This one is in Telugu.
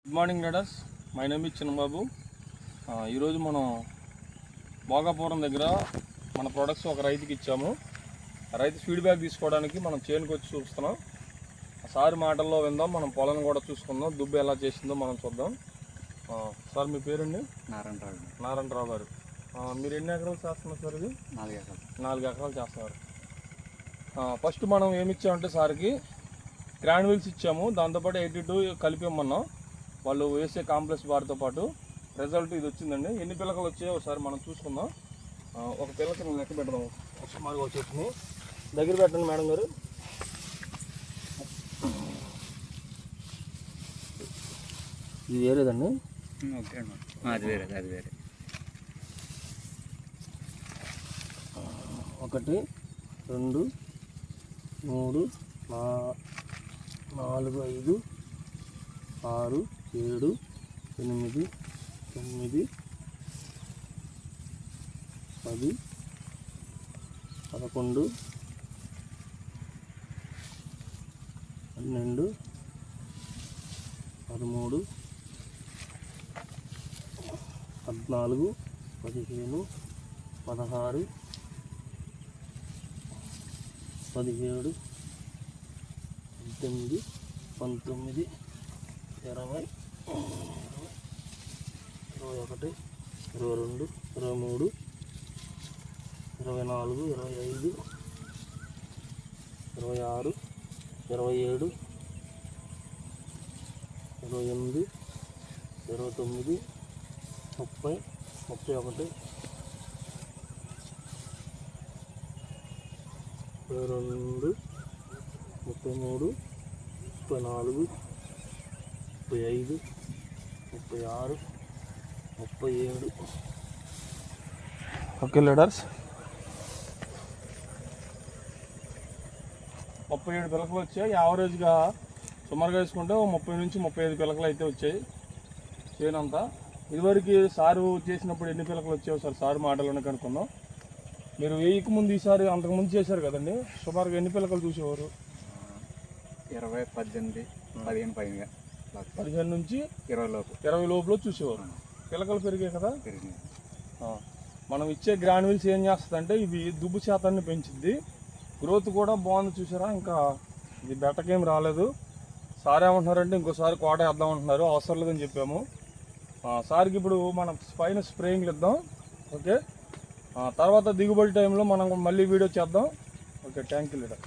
Good morning leaders, my name is Chinnababu. ఈరోజు మనం భోగాపురం దగ్గర మన ప్రొడక్ట్స్ ఒక రైతుకి ఇచ్చాము. ఆ రైతు ఫీడ్బ్యాక్ తీసుకోవడానికి మనం చేనుకి వచ్చి చూస్తున్నాం. సార్ మాటల్లో విందాం, మనం పొలం కూడా చూసుకుందాం, దుబ్బు ఎలా చేసిందో మనం చూద్దాం. సార్ మీ పేరండి? నారాయణరావు గారు. మీరు ఎన్ని ఎకరాలు చేస్తున్నారు సార్? ఇది 4 ఎకరాలు చేస్తున్నారు. ఫస్ట్ మనం ఏమి ఇచ్చామంటే సార్కి గ్రాన్యూల్స్ ఇచ్చాము, దాంతోపాటు 82 కలిపిమ్మన్నాం. వాళ్ళు వేసే కాంప్లెక్స్ బార్తో పాటు రిజల్ట్ ఇది వచ్చిందండి. ఎన్ని పిల్లకలు వచ్చాయో ఒకసారి మనం చూసుకుందాం. ఒక పిల్లకి నేను లెక్క పెట్టడం సుమారుగా వచ్చేసింది. దగ్గర పెట్టండి మేడం గారు. ఇది వేరేదండి. అది వేరే 1 2 3 4 5 6 7 8 9 10 11 12 13 14 15 16 17 18 19 20 21 22 23 24 25 26 27 28 29 30 31 32 33 34 35 36 37. ఓకే లీడర్స్, 37 పిలకలు వచ్చాయి. యావరేజ్గా సుమారుగా వేసుకుంటే 30 నుంచి 35 పిలకలు అయితే వచ్చాయి చేనంతా. ఇదివరకు సారు చేసినప్పుడు ఎన్ని పిలకలు వచ్చాయో సార్ మాటలోనే కనుక్కుందాం. మీరు వేయక ముందు ఈసారి అంతకుముందు చేశారు కదండి, సుమారుగా ఎన్ని పిలకలు చూసేవారు? 20, 18, 15 పైన 15 నుంచి 20 లోపల చూసేవారు. పిలకలు పెరిగాయి కదా. మనం ఇచ్చే గ్రాన్యూల్స్ ఏం చేస్తుందంటే ఇవి దుబ్బు శాతాన్ని పెంచుద్ది, గ్రోత్ కూడా బాగుంది చూసారా. ఇంకా ఇది బెట్టకేం రాలేదు. సార్ ఏమంటున్నారంటే ఇంకోసారి కోట వేద్దాం అంటున్నారు. అవసరం లేదని చెప్పాము సార్కి. ఇప్పుడు మనం పైన స్ప్రేయింగ్లు ఇద్దాం. ఓకే, తర్వాత దిగుబడి టైంలో మనం మళ్ళీ వీడియో చేద్దాం. Okay, thank you leader.